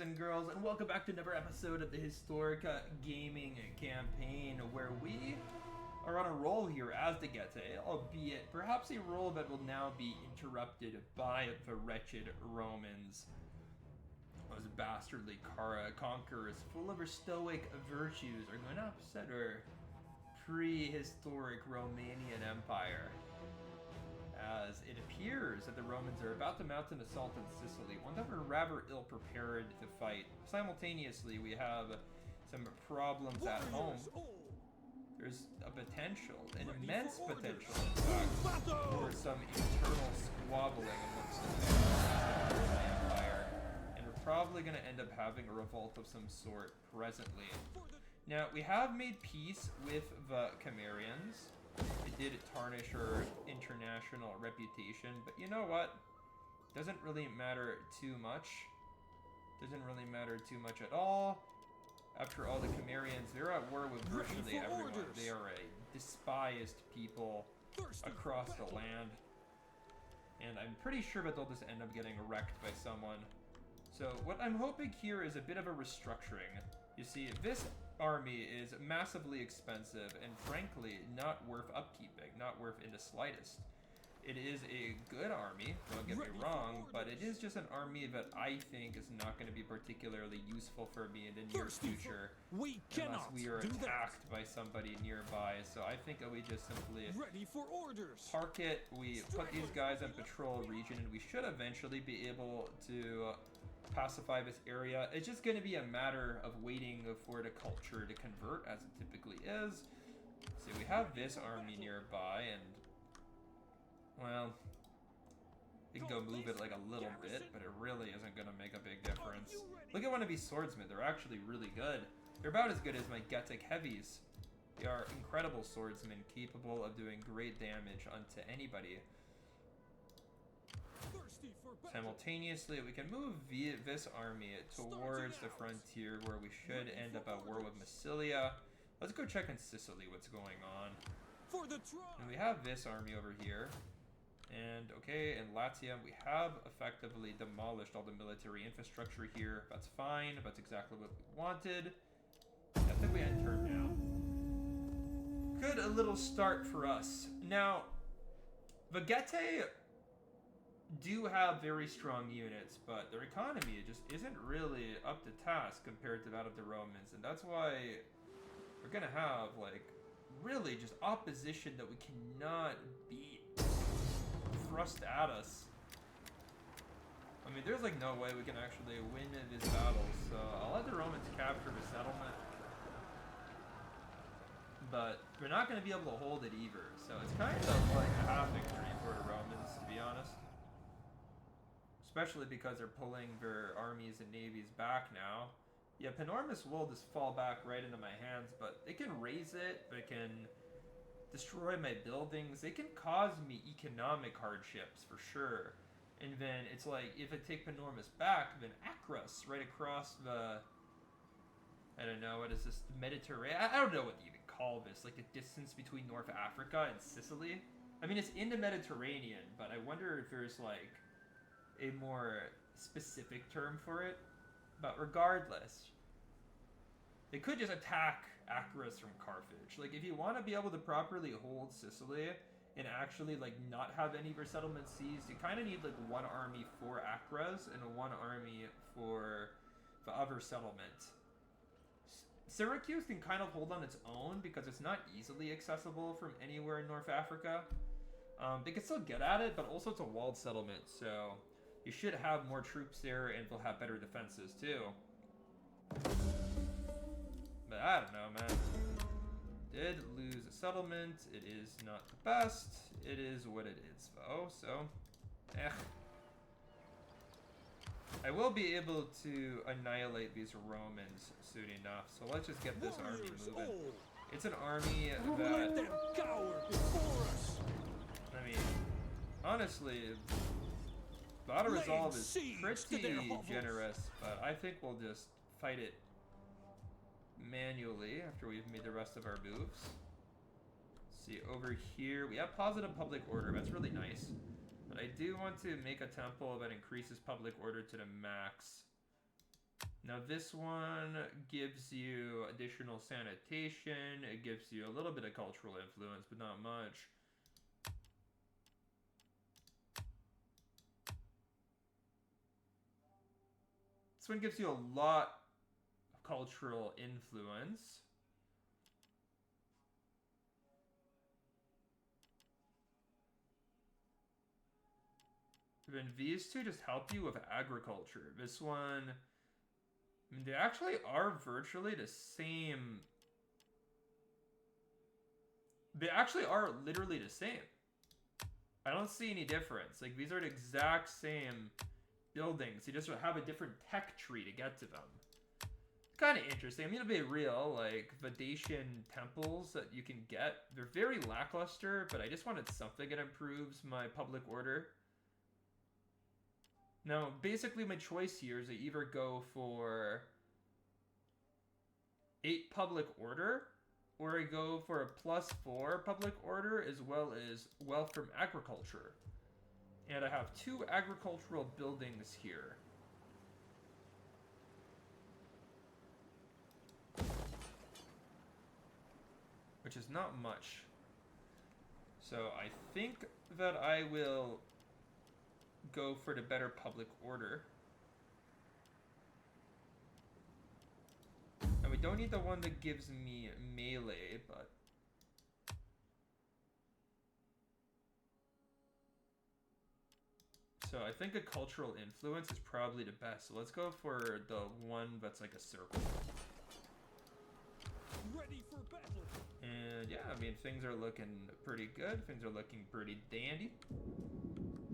and girls, and welcome back to another episode of the Historica Gaming Campaign, where we are on a roll here as the Getae, albeit perhaps a roll that will now be interrupted by the wretched Romans. Those bastardly conquerors, full of their stoic virtues, are going to upset our prehistoric Romanian Empire. As it appears that the Romans are about to mount an assault on Sicily, one that we're rather ill-prepared to fight. Simultaneously, we have some problems at home. There's a potential, an immense potential, in fact, for some internal squabbling amongst the Empire, and we're probably going to end up having a revolt of some sort presently. Now, we have made peace with the Cimmerians. It did tarnish our international reputation, but you know what? Doesn't really matter too much. Doesn't really matter too much at all. After all, the Cimmerians, they're at war with virtually everyone. They are a despised people across the land. And I'm pretty sure that they'll just end up getting wrecked by someone. So what I'm hoping here is a bit of a restructuring. You see, this army is massively expensive and frankly not worth upkeeping, not worth in the slightest. It is a good army, don't get me wrong, but it is just an army that I think is not going to be particularly useful for me in the near future unless we are attacked by somebody nearby. So I think that we just simply park it, we put these guys on patrol region, and we should eventually be able to pacify this area. It's just going to be a matter of waiting for the culture to convert, as it typically is. So we have this army nearby, and well, we can go move it like a little bit, but it really isn't going to make a big difference. Look at one of these swordsmen. They're actually really good. They're about as good as my Getae heavies. They are incredible swordsmen, capable of doing great damage onto anybody. Simultaneously, we can move this army towards the frontier where we should end up at war with Massilia. Let's go check in Sicily what's going on. And we have this army over here. And okay, in Latium, we have effectively demolished all the military infrastructure here. That's fine. That's exactly what we wanted. I think we end turn now. Good little start for us. Now, the Getae do have very strong units, but their economy just isn't really up to task compared to that of the Romans, and that's why we're gonna have like really just opposition that we cannot beat thrust at us. I mean, there's like no way we can actually win this battle, so I'll let the Romans capture the settlement, but we're not going to be able to hold it either, so it's kind of like a half victory for the Romans, to be honest. Especially because they're pulling their armies and navies back now. Yeah, Panormus will just fall back right into my hands, but they can raise it, they can destroy my buildings, they can cause me economic hardships for sure. And then it's like, if I take Panormus back, then Acros right across the, I don't know, what is this, the Mediterranean? I don't know what you even call this, like the distance between North Africa and Sicily. I mean, it's in the Mediterranean, but I wonder if there's like a more specific term for it. But regardless, they could just attack Acros from Carthage. Like, if you want to be able to properly hold Sicily and actually like not have any of your settlements seized, you kind of need like one army for Acros and one army for the other settlement. Syracuse can kind of hold on its own because it's not easily accessible from anywhere in North Africa. They can still get at it, but also it's a walled settlement, so you should have more troops there, and they'll have better defenses too. But I don't know, man. Did lose a settlement. It is not the best. It is what it is, though, so I will be able to annihilate these Romans soon enough, so let's just get this army moving. It's an army that, I mean, honestly, Battle Resolve is pretty generous, but I think we'll just fight it manually after we've made the rest of our moves. Let's see, over here, we have positive public order. That's really nice. But I do want to make a temple that increases public order to the max. Now this one gives you additional sanitation, it gives you a little bit of cultural influence, but not much. This one gives you a lot of cultural influence. Then these two just help you with agriculture. This one, I mean, they actually are virtually the same. They actually are literally the same. I don't see any difference. Like, these are the exact same buildings. You just have a different tech tree to get to them. Kind of interesting. I mean, to be real, like, Venetian temples that you can get, they're very lackluster, but I just wanted something that improves my public order. Now, basically my choice here is to either go for 8 public order, or I go for a +4 public order, as well as wealth from agriculture. And I have 2 agricultural buildings here. Which is not much. So I think that I will go for the better public order. And we don't need the one that gives me melee, but... So I think a cultural influence is probably the best. So let's go for the one that's like a circle. Ready for battle. And yeah, I mean, things are looking pretty good. Things are looking pretty dandy.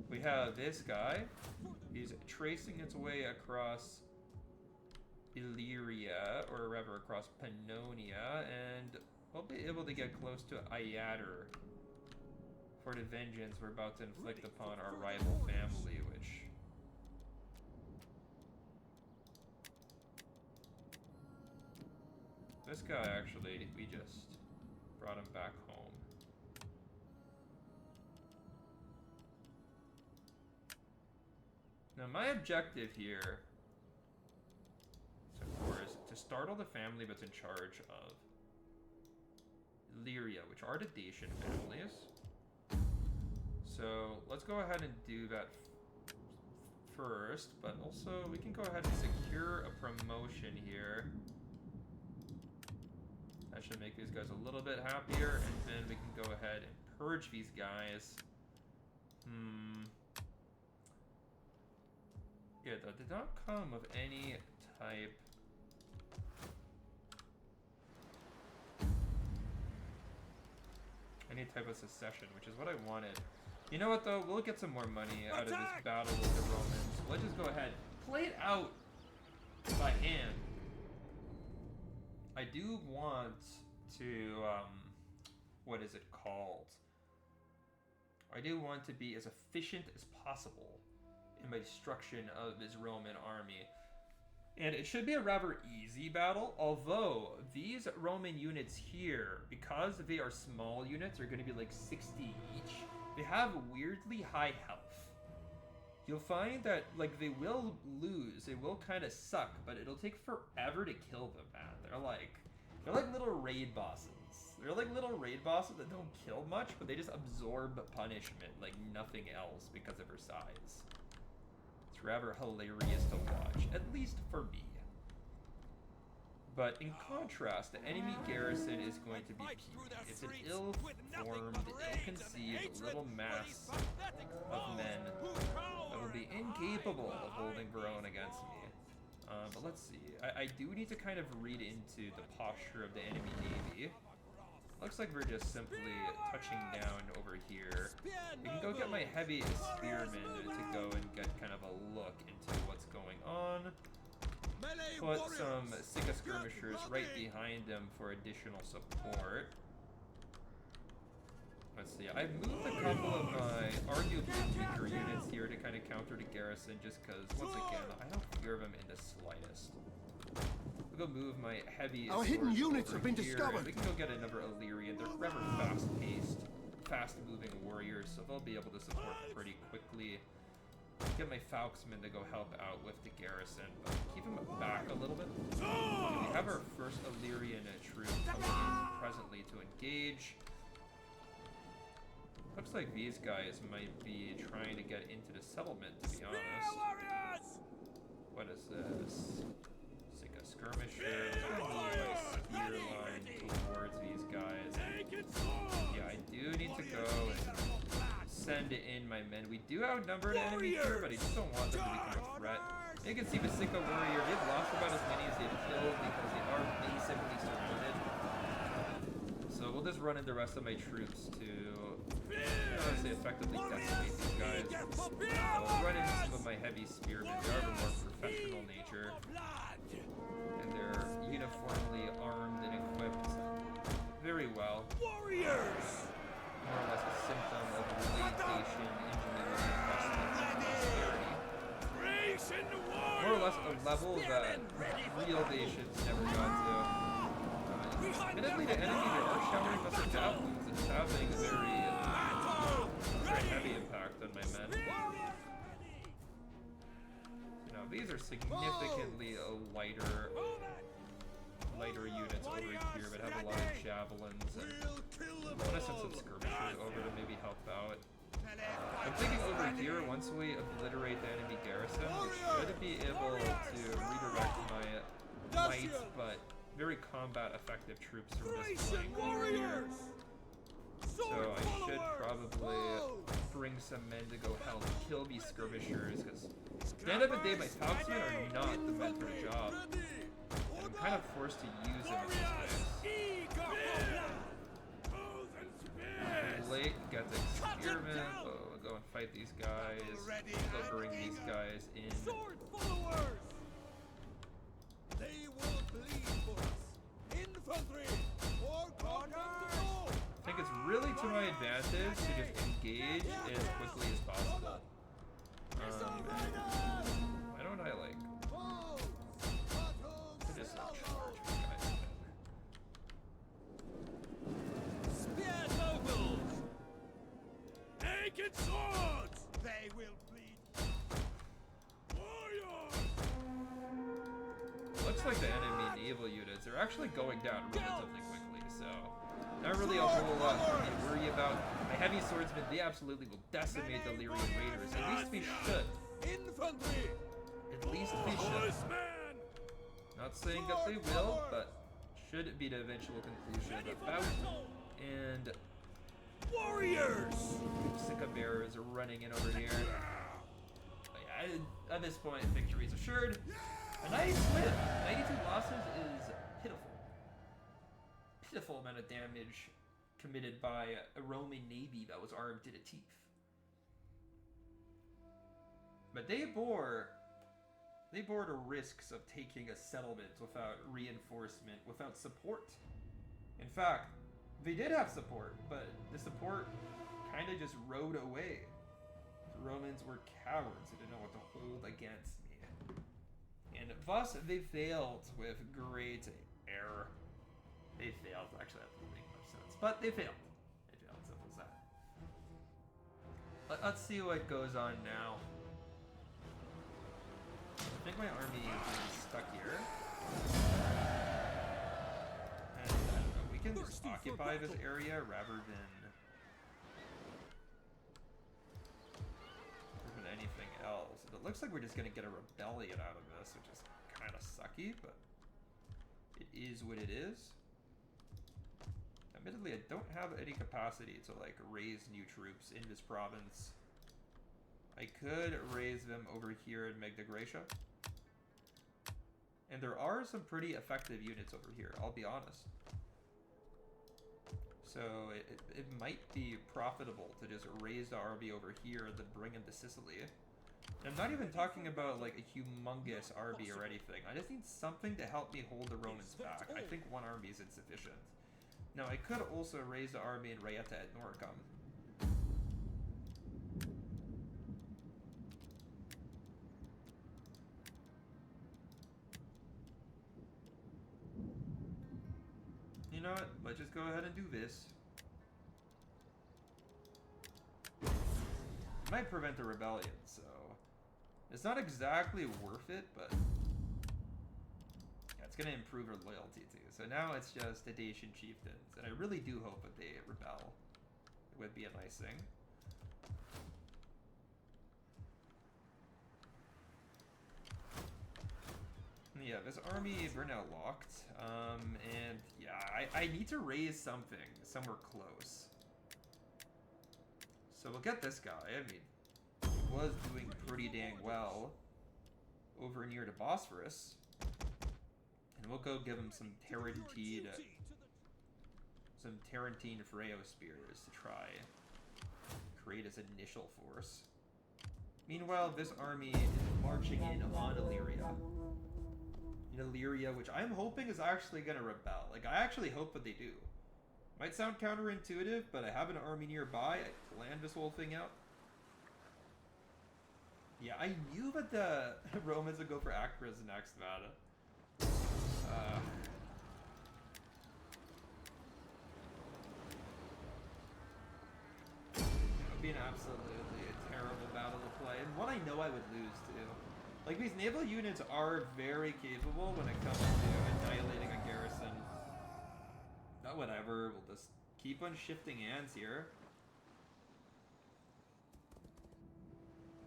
We have this guy. He's tracing its way across Illyria, or rather across Pannonia, and we'll be able to get close to Iader for the vengeance we're about to inflict upon our rival family, which... This guy, actually, we just brought him back home. Now, my objective here, of course, is to startle the family that's in charge of Illyria, which are the Dacian families. So, let's go ahead and do that first, but also we can go ahead and secure a promotion here. That should make these guys a little bit happier, and then we can go ahead and purge these guys. Yeah, that did not come of any type. Any type of secession, which is what I wanted. You know what, though? We'll get some more money out of this battle with the Romans. So let's just go ahead. Play it out by hand. I do want to, what is it called? I do want to be as efficient as possible in my destruction of this Roman army. And it should be a rather easy battle, although these Roman units here, because they are small units, are going to be like 60 each, they have weirdly high health. You'll find that, like, they will lose, they will kind of suck, but it'll take forever to kill them, man. They're like little raid bosses. They're like little raid bosses that don't kill much, but they just absorb punishment like nothing else because of their size. It's rather hilarious to watch, at least for me. But in contrast, the enemy garrison is going to be puny. It's an ill-formed, ill-conceived little mass of men that will be incapable of holding their own against me. But let's see. I do need to kind of read into the posture of the enemy navy. Looks like we're just simply touching down over here. We can go get my heavy spearmen to go and get kind of a look into what's going on. Put some Sika skirmishers right behind them for additional support. Let's see, I've moved a couple of my arguably weaker units here to kind of counter the garrison just because, once again, I don't fear them in the slightest. We'll go move my heavy Our hidden units have been discovered. We can go get another Illyrian. They're rather fast-paced, fast-moving warriors, so they'll be able to support pretty quickly. Get my Falksmen to go help out with the garrison, but keep them back a little bit. We have our first Illyrian troop coming in presently to engage. Looks like these guys might be trying to get into the settlement, to be honest. What is this? It's like a skirmisher. Let's go move my spear line towards these guys. Yeah, I do need to go and send in my men. We do outnumber an enemy here, but I just don't want them to become a threat. You can see the Sicily warrior, they've lost about as many as they've killed because they are basically surrounded. So we'll just run in the rest of my troops to, I don't want to say effectively decimate these guys. I'll run in some of my heavy spearmen. They are of a more professional nature. And they're uniformly armed and equipped very well. Warriors! More or less a symptom of relegation, ingenuity, investment, and prosperity. More or less a level that real nations never got to. Admittedly, the enemy, they are showering us with javelins. It's having a very heavy impact on my men. You know, these are significantly lighter units over here, but have a lot of javelins. And I want to send some skirmishers over to maybe help out. I'm thinking over here, once we obliterate the enemy garrison, we should be able to redirect my light, but very combat effective troops from this flank over here. So I should probably bring some men to go help kill these skirmishers, because at the end of the day, my townsmen are not the men for the job. And I'm kind of forced to use them in this case. Blake got the spearmen. Oh, we'll go and fight these guys. We'll bring these guys in. They will bleed for us. Infantry! I think it's really to my advantage to just engage as quickly as possible. Why don't I like to just like charge these guys in? Spear nobles! Naked swords! They will bleed. Warriors! Looks like the enemy naval units are actually going down relatively quickly, so not really a whole lot to worry about. My heavy swordsmen, they absolutely will decimate the Illyrian raiders. At least we should. Infantry! At least we should. Not saying that they will, but should be the eventual conclusion of the bout. And warriors! Sicca bearers are running in over here. But yeah, at this point, victory is assured. A nice win. 92 losses is pitiful. Pitiful amount of damage committed by a Roman navy that was armed to the teeth. But they bore the risks of taking a settlement without reinforcement, without support. In fact, they did have support, but the support kind of just rode away. The Romans were cowards who didn't know what to hold against me. And thus, they failed with great error. They failed. Actually, that doesn't make much sense. But they failed. They failed. Simple as that. Let's see what goes on now. I think my army is stuck here. And I don't know, we can just occupy this area rather than anything else. It looks like we're just gonna get a rebellion out of this, which is kind of sucky, but it is what it is. Admittedly, I don't have any capacity to like raise new troops in this province. I could raise them over here in Magna Graecia. And there are some pretty effective units over here, I'll be honest. So it might be profitable to just raise the army over here and then bring them to Sicily. And I'm not even talking about like a humongous army or anything. I just need something to help me hold the Romans back. I think one army is insufficient. Now I could also raise the army in Raieta at Noricum. You know what? Let's just go ahead and do this. Might prevent a rebellion, so it's not exactly worth it, but gonna improve her loyalty too. So now it's just the Dacian chieftains, and I really do hope that they rebel. It would be a nice thing. Yeah, this army, we're now locked. And yeah, I need to raise something somewhere close. So we'll get this guy. I mean, he was doing pretty dang well over near the Bosphorus. And we'll go give him some Tarantine Freo spears to try create his initial force. Meanwhile, this army is marching in on Illyria. In Illyria, which I'm hoping is actually going to rebel. Like, I actually hope that they do. Might sound counterintuitive, but I have an army nearby. I planned this whole thing out. Yeah, I knew that the Romans would go for Acra's next, Vada. It would be an absolutely terrible battle to play, and one I know I would lose too. Like, these naval units are very capable when it comes to annihilating a garrison. But whatever, we'll just keep on shifting hands here.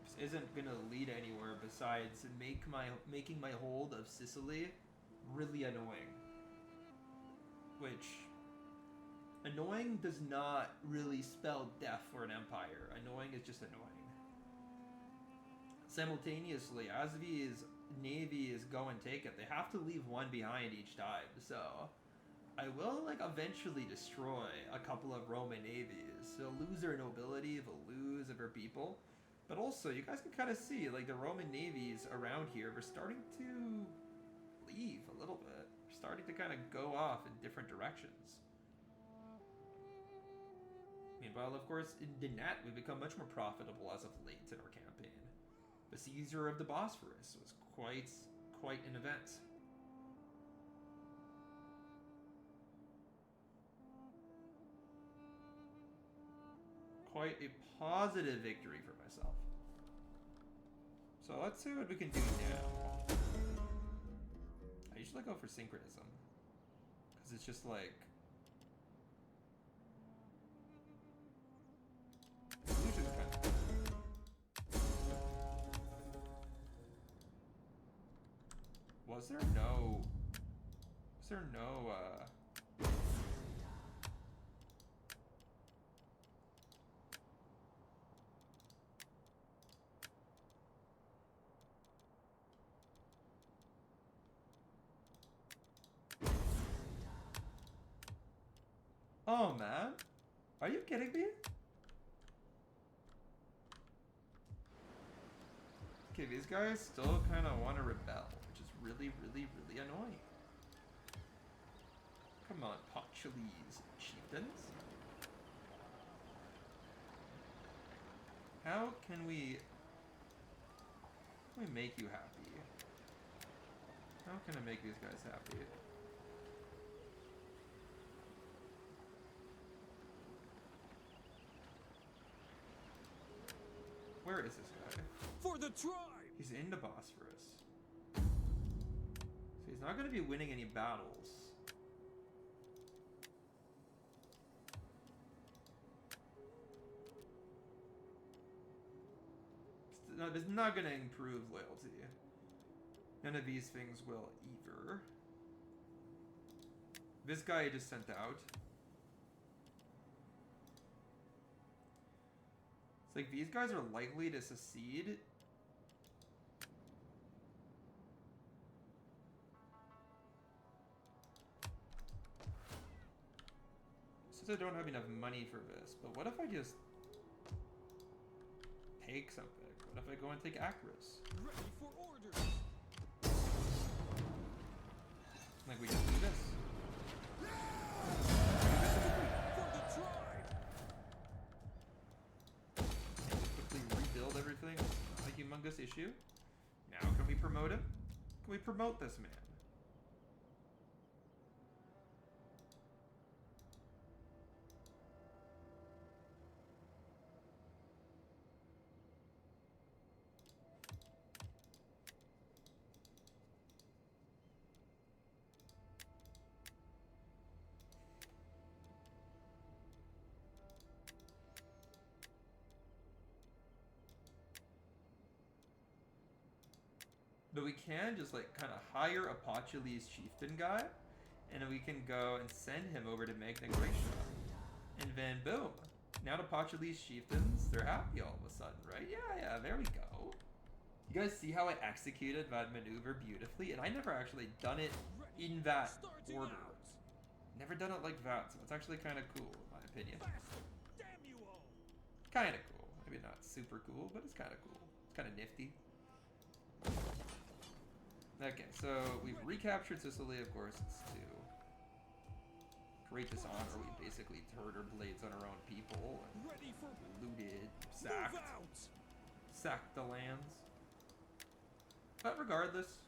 This isn't gonna lead anywhere besides making my hold of Sicily really annoying. Which, annoying does not really spell death for an empire. Annoying is just annoying. Simultaneously, as these navies go and take it, they have to leave one behind each time. So, I will, like, eventually destroy a couple of Roman navies. They'll lose their nobility, they'll lose their people. But also, you guys can kind of see, like, the Roman navies around here are starting to leave a little bit. They're starting to kind of go off in different directions. Meanwhile, of course, in the net, we've become much more profitable as of late in our campaign. The seizure of the Bosphorus was quite an event. Quite a positive victory for myself. So let's see what we can do now. I usually go for synchronism, because it's just like... illusion's kind of... Was there no... Oh, man. Are you kidding me? Okay, these guys still kind of want to rebel, which is really, really, really annoying. Come on, Potulese chieftains. How can we make you happy? How can I make these guys happy? Where is this guy? For the tribe! He's in the Bosphorus. So he's not going to be winning any battles. This is not going to improve loyalty. None of these things will either. This guy I just sent out. It's like these guys are likely to secede. Since I don't have enough money for this, but what if I just take something? What if I go and take Acros? Ready for orders! Like we just do this. For the tribe! Quickly rebuild everything. Not a humongous issue. Now can we promote him? Can we promote this man? But we can just like kind of hire a Potules chieftain guy, and then we can go and send him over to Magna Graecia. And then boom. Now the Potules chieftains, they're happy all of a sudden, right? Yeah, there we go. You guys see how I executed that maneuver beautifully? And I never actually done it in that order. Never done it like that, so it's actually kind of cool, in my opinion. Kind of cool. Maybe not super cool, but it's kind of cool. It's kind of nifty. Okay, so we've recaptured Sicily, of course, it's to great dishonor. We basically turned our blades on our own people and looted, sacked the lands. But regardless,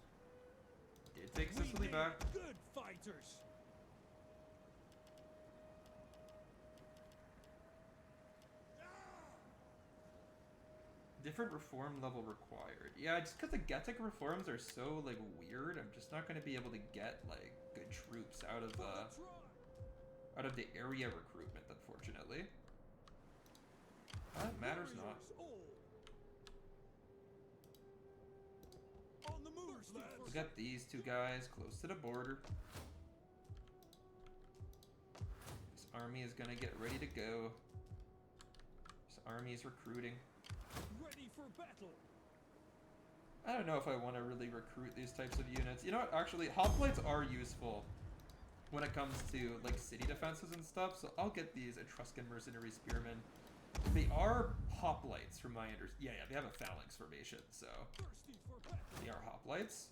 did take Sicily back. Good fighters. Different reform level required. Yeah, just because the Getae reforms are so like weird, I'm just not going to be able to get like good troops out of the area recruitment, unfortunately. That matters not. On the move, lads. We got these two guys close to the border. This army is gonna get ready to go. This army is recruiting. Ready for battle. I don't know if I want to really recruit these types of units. You know what? Actually, hoplites are useful when it comes to like city defenses and stuff. So I'll get these Etruscan mercenary spearmen. They are hoplites from my yeah, they have a phalanx formation, so they are hoplites.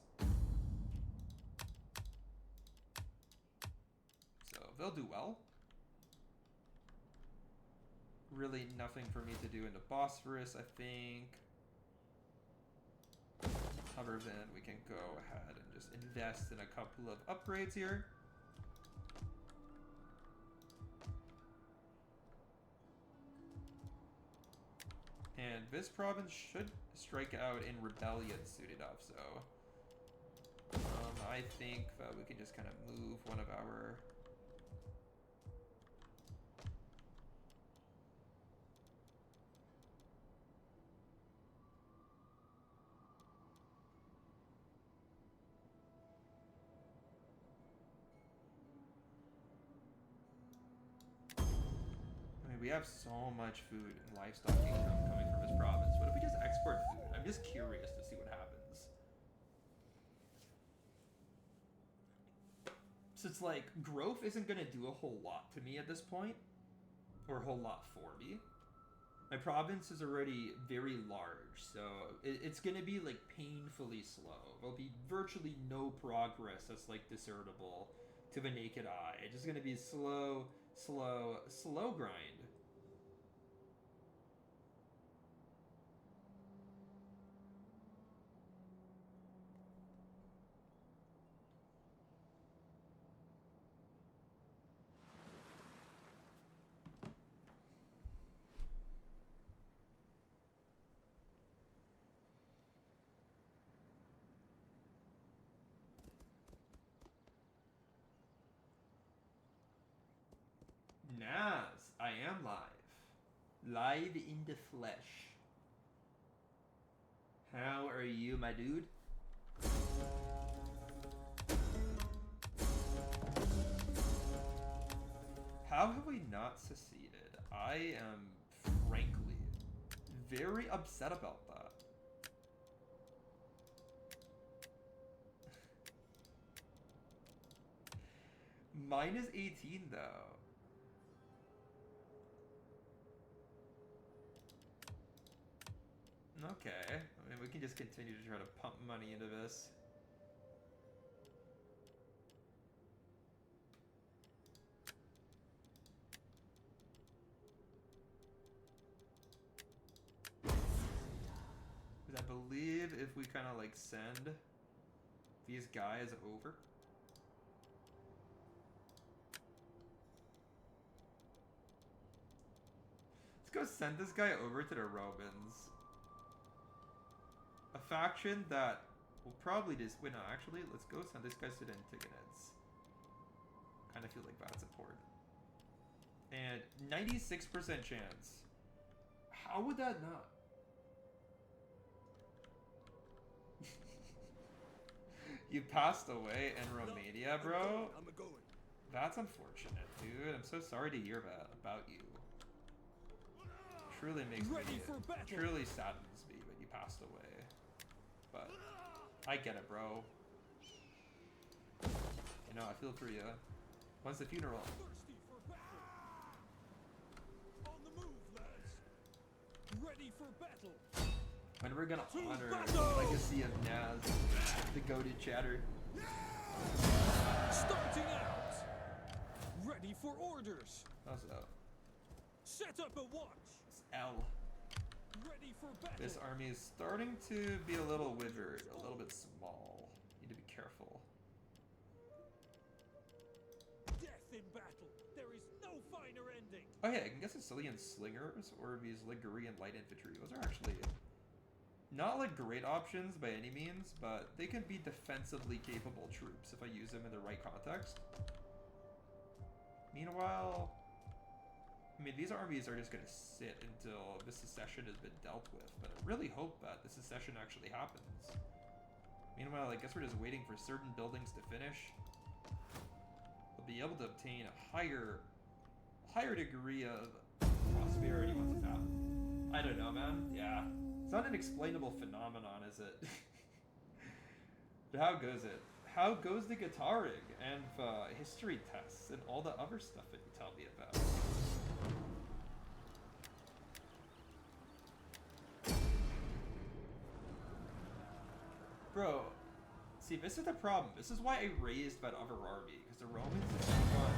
So they'll do well. Really nothing for me to do in the Bosphorus, I think. Other than we can go ahead and just invest in a couple of upgrades here. And this province should strike out in rebellion soon enough, so I think that we can just kind of move one of our we have so much food and livestock income coming from this province. What if we just export food? I'm just curious to see what happens. So it's like, growth isn't going to do a whole lot to me at this point. Or a whole lot for me. My province is already very large, so it's going to be like painfully slow. There'll be virtually no progress that's like discernible to the naked eye. It's just going to be slow grind. Naz, I am live. Live in the flesh. How are you, my dude? How have we not seceded? I am, frankly, very upset about that. Minus 18, though. Okay, I mean, we can just continue to try to pump money into this. Because I believe if we kind of like send these guys over. Let's go send this guy over to the Romans. A faction that will probably just... Wait, no, actually, let's go send this guy to the Antigonids. Kind of feel like that's important. And 96% chance. How would that not? You passed away in Romania, bro? I'm going. That's unfortunate, dude. I'm so sorry to hear about you. Truly makes me, truly saddens me when you passed away. But I get it, bro. You know, I feel for you. When's the funeral? Thirsty for battle. On the move, lads. Ready for battle. When we're gonna honor the battle! legacy of Naz, the goated chatter. Starting out. Ready for orders. How's that? Set up a watch. It's L. Ready for battle. This army is starting to be a little withered, a little bit small. Need to be careful. Death in battle. There is no finer ending. Oh yeah, I can get Sicilian slingers or these Ligurian light infantry. Those are actually not like great options by any means, but they can be defensively capable troops if I use them in the right context. Meanwhile, I mean, these armies are just going to sit until the secession has been dealt with, but I really hope that the secession actually happens. Meanwhile, I guess we're just waiting for certain buildings to finish. We'll be able to obtain a higher degree of prosperity once it's happened. I don't know, man. Yeah. It's not an explainable phenomenon, is it? But how goes it? How goes the guitaring and history tests and all the other stuff that you tell me about? Bro, see, this is the problem. This is why I raised that other army, because the Romans keep on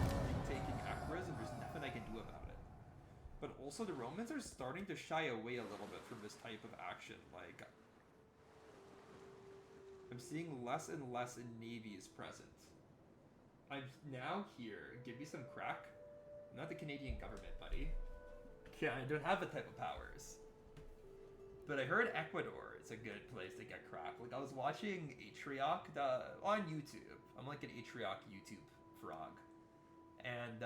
taking Acras and there's nothing I can do about it. But also the Romans are starting to shy away a little bit from this type of action. Like, I'm seeing less and less navies present. I'm now here. Give me some crack. I'm not the Canadian government, buddy. Yeah, I don't have the type of powers. But I heard Ecuador is a good place to get crack. Like, I was watching Atrioc on YouTube. I'm like an Atrioc YouTube frog. And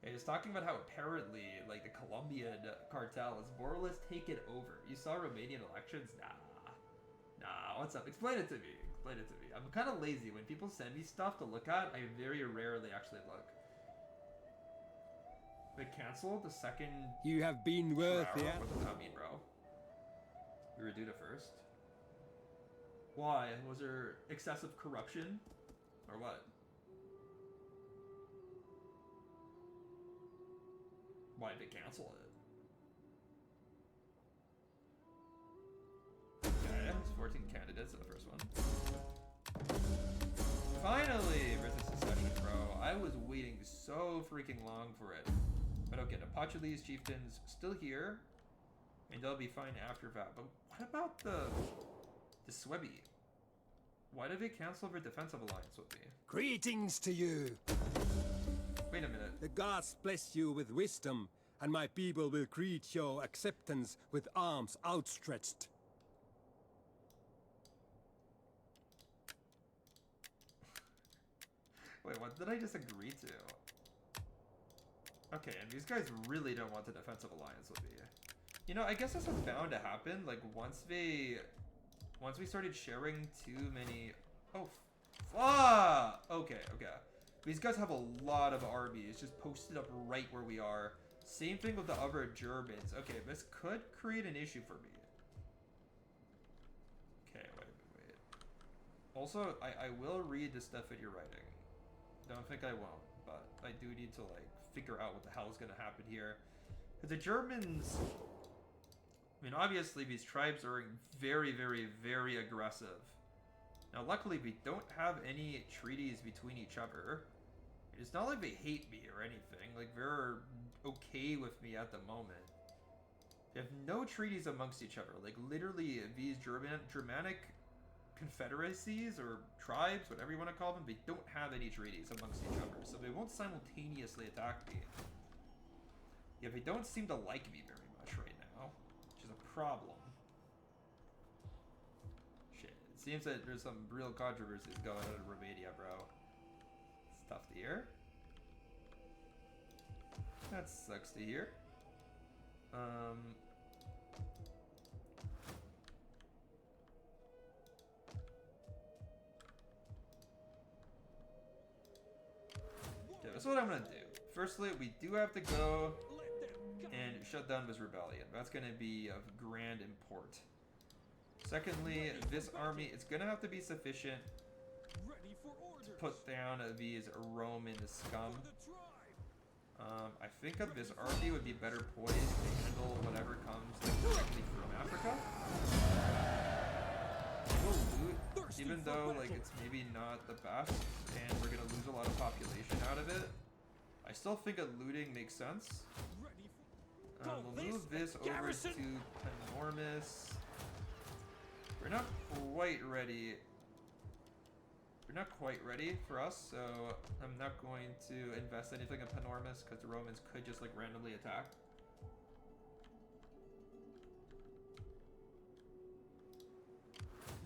it was talking about how apparently, like, the Colombian cartel has more or less taken over. You saw Romanian elections? Nah, what's up? Explain it to me. Explain it to me. I'm kind of lazy. When people send me stuff to look at, I very rarely actually look. They canceled the second... You have been worth it. What does that mean, bro? We were due to first? Why? Was there excessive corruption? Or what? Why did they cancel it? Okay, it's 14 candidates in the first one. Finally, versus secession, bro. I was waiting so freaking long for it. But okay, the Pachulese chieftains still here, and they'll be fine after that. But what about the Swebi? Why did they cancel their defensive alliance with me? Greetings to you. Wait a minute. The gods bless you with wisdom, and my people will greet your acceptance with arms outstretched. Wait, what did I just agree to? Okay, and these guys really don't want the defensive alliance with me. You know, I guess this was bound to happen. Like, once we started sharing too many... Oh, okay. These guys have a lot of armies just posted up right where we are. Same thing with the other Germans. Okay, this could create an issue for me. Okay, wait. Also, I will read the stuff that you're writing. Don't think I won't, but I do need to, like, figure out what the hell is going to happen here. Because the Germans... I mean, obviously, these tribes are very, very, very aggressive. Now, luckily, we don't have any treaties between each other. It's not like they hate me or anything. Like, they're okay with me at the moment. They have no treaties amongst each other. Like, literally, these Germanic confederacies or tribes, whatever you want to call them, they don't have any treaties amongst each other. So they won't simultaneously attack me. Yeah, they don't seem to like me very much right now, which is a problem. Shit, it seems that there's some real controversies going on in Romania, bro. It's tough to hear. That sucks to hear. this is what I'm gonna do. Firstly, we do have to go Let them go. and shut down this rebellion. That's gonna be of grand import. Secondly, this army, it's gonna have to be sufficient Ready for orders. to put down these Roman scum. For the tribe. I think that this army would be better poised to handle whatever comes like, directly from Africa. We'll loot, even though like it's maybe not the best, and we're gonna lose a lot of population out of it. I still think that looting makes sense. Ready for We'll move this over garrison. to Panormus. We're not quite ready. We're not quite ready for us, so I'm not going to invest anything in Panormus because the Romans could just like randomly attack.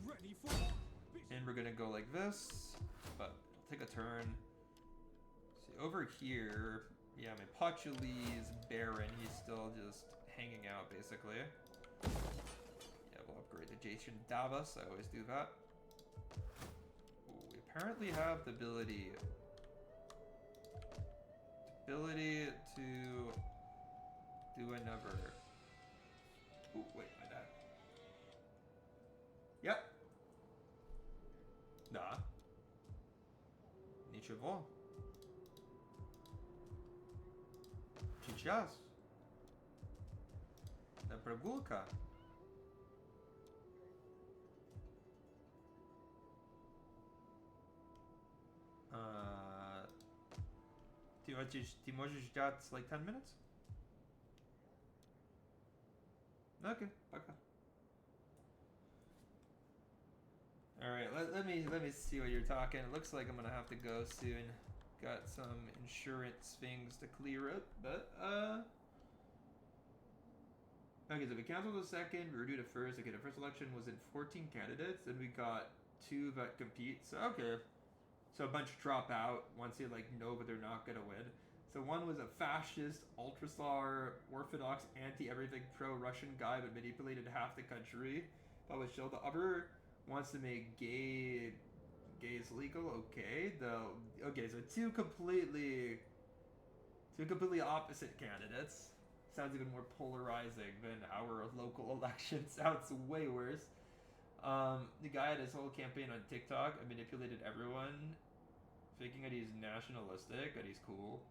ready for And we're gonna go like this, but it'll take a turn. See, over here, yeah, my Pochules Baron, he's still just hanging out basically. Yeah, we'll upgrade the Jason Davos, I always do that. Ooh, we apparently have the ability to do another. Ooh, wait, my dad. Yep. Да. Ничего. Сейчас. Да прогулка. Ты можешь ждать like 10 minutes? Okay, пока. Alright, let me see what you're talking. It looks like I'm gonna have to go soon. Got some insurance things to clear up, but okay, so we canceled the second, we were due to first. Okay, the first election was in 14 candidates, and we got 2 that compete. So okay. So a bunch drop out once they like know but they're not gonna win. So one was a fascist, ultra-Tsar, orthodox, anti-everything pro-Russian guy but manipulated half the country. That was chill. The other wants to make gays legal. Okay. Okay, so two completely opposite candidates. Sounds even more polarizing than our local election. Sounds way worse. The guy had his whole campaign on TikTok and manipulated everyone, thinking that he's nationalistic, that he's cool.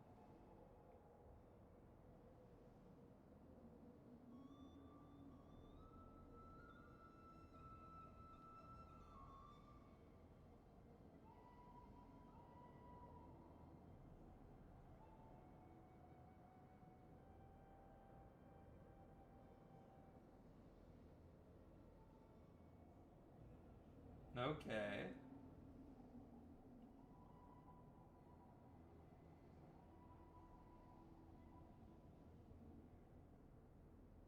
Okay.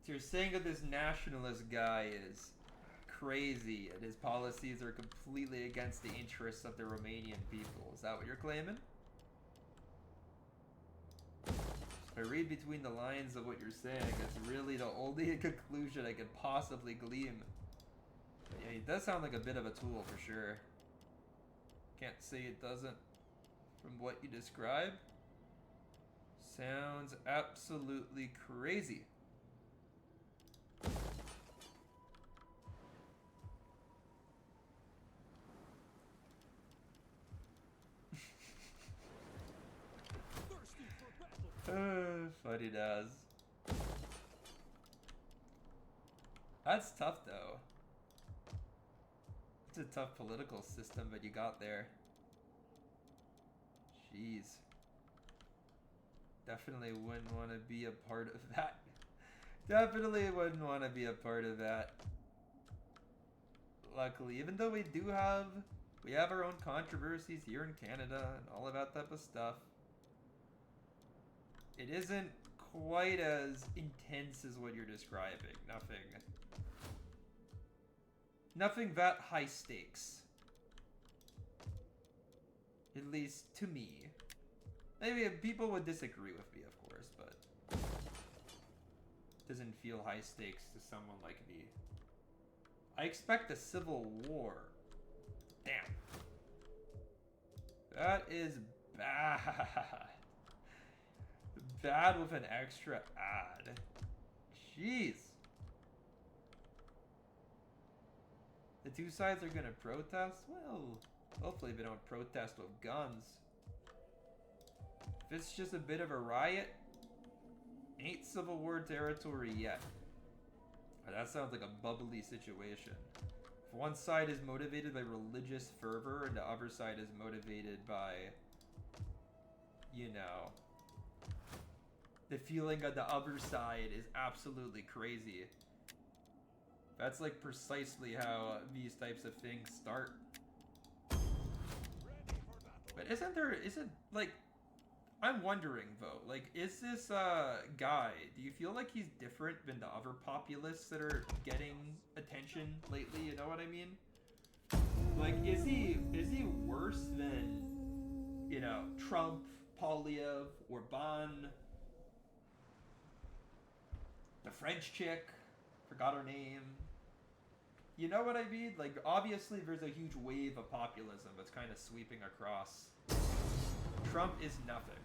So you're saying that this nationalist guy is crazy and his policies are completely against the interests of the Romanian people. Is that what you're claiming? If I read between the lines of what you're saying, it's really the only conclusion I could possibly glean. But yeah, he does sound like a bit of a tool for sure. Can't say it doesn't from what you describe. Sounds absolutely crazy. thirsty for battle. Funny does. That's tough though. It's a tough political system that you got there. Jeez. Definitely wouldn't want to be a part of that. Definitely wouldn't want to be a part of that. Luckily, even though we have our own controversies here in Canada and all of that type of stuff, it isn't quite as intense as what you're describing. Nothing that high stakes. At least to me. Maybe people would disagree with me, of course, but it doesn't feel high stakes to someone like me. I expect a civil war. Damn. That is bad. bad with an extra ad. Jeez. The two sides are gonna protest? Well, hopefully they don't protest with guns. If it's just a bit of a riot, ain't Civil War territory yet. That sounds like a bubbly situation. If one side is motivated by religious fervor and the other side is motivated by, you know, the feeling that the other side is absolutely crazy. That's like precisely how these types of things start. But isn't like, I'm wondering though, like, is this guy, do you feel like he's different than the other populists that are getting attention lately, you know what I mean? Like, is he worse than, you know, Trump, Polyev, Orban, the French chick, forgot her name. You know what I mean? Like, obviously there's a huge wave of populism that's kind of sweeping across. Trump is nothing.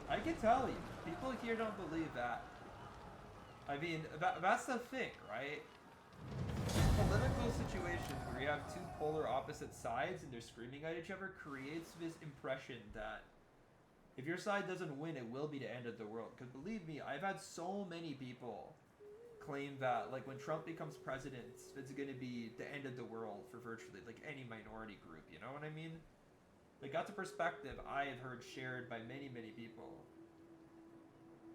I can tell you, people here don't believe that. I mean, that's the thing, right? Political situations where you have two polar opposite sides and they're screaming at each other creates this impression that if your side doesn't win, it will be the end of the world. Because believe me, I've had so many people claim that, like, when Trump becomes president, it's going to be the end of the world for virtually, like, any minority group. You know what I mean? Like, that's a perspective I have heard shared by many, many people.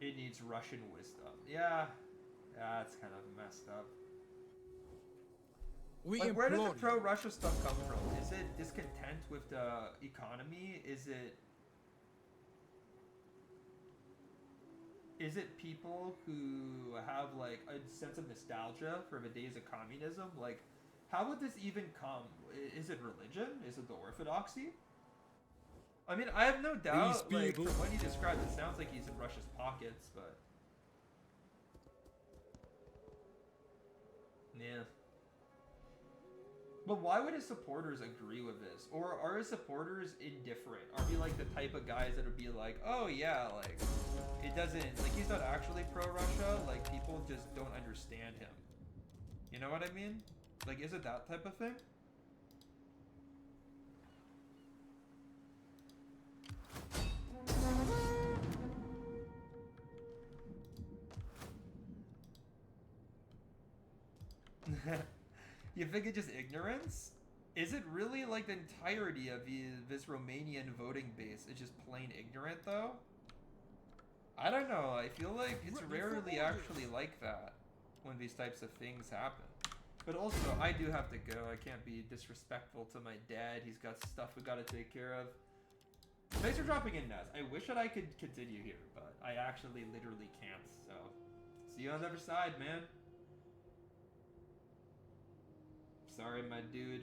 It needs Russian wisdom. Yeah, that's kind of messed up. Like, where does the pro-Russia stuff come from? Is it discontent with the economy? Is it people who have, like, a sense of nostalgia for the days of communism? Like, how would this even come? Is it religion? Is it the orthodoxy? I mean, I have no doubt, like, from what he described, it sounds like he's in Russia's pockets, but... yeah. But why would his supporters agree with this? Or are his supporters indifferent? Are we like the type of guys that would be like, oh yeah, like, it doesn't, like, he's not actually pro-Russia, like, people just don't understand him. You know what I mean? Like, is it that type of thing? You think it's just ignorance? Is it really like the entirety of this Romanian voting base is just plain ignorant though? I don't know, I feel like it's rarely actually like that when these types of things happen. But also, I do have to go, I can't be disrespectful to my dad, he's got stuff we gotta take care of. Thanks for dropping in, Naz. I wish that I could continue here, but I actually literally can't, so... see you on the other side, man. Sorry, my dude.